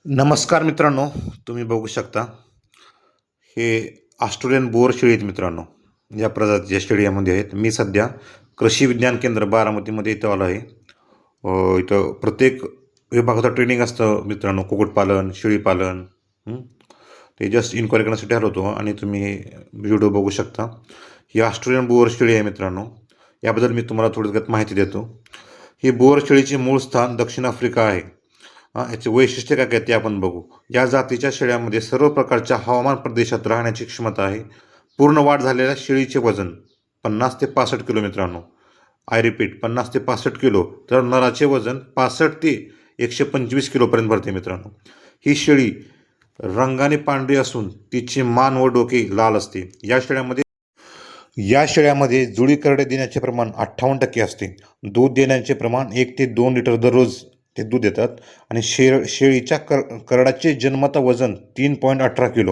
नमस्कार मित्रांनो, तुम्ही बघू शकता हे ऑस्ट्रेलियन बोअर शेळी आहेत मित्रांनो. या प्रजातीच्या शेळी यामध्ये आहेत. मी सध्या कृषी विज्ञान केंद्र बारामतीमध्ये इथं आलो आहे. इथं प्रत्येक विभागाचं ट्रेनिंग असतं मित्रांनो, कुक्कुटपालन, शेळीपालन. हं. ते जस्ट इन्क्वायरी करण्यासाठी आलो होतो आणि तुम्ही हे व्हिडिओ बघू शकता. ही ऑस्ट्रेलियन बोअर शेळी आहे मित्रांनो. याबद्दल मी तुम्हाला थोडक्यात माहिती देतो. ही बोअर शेळीचे मूळ स्थान दक्षिण आफ्रिका आहे. याचे वैशिष्ट्य काय काय ते आपण बघू. या जातीच्या शेळ्यांमध्ये सर्व प्रकारच्या हवामान प्रदेशात राहण्याची क्षमता आहे. पूर्ण वाढ झालेल्या शेळीचे वजन 50 ते 65 किलो मित्रांनो. आय रिपीट 50 ते 65 किलो. तर नराचे वजन 65 ते 125 किलोपर्यंत भरते मित्रांनो. ही शेळी रंगाने पांढरी असून तिची मान व डोके लाल असते. या शेळ्यामध्ये जुळी करडे देण्याचे प्रमाण 58% असते. दूध देण्याचे प्रमाण 1 ते 2 लिटर दररोज ते दूध देतात आणि शेळीच्या करडाचे जन्मता वजन 3.18 किलो.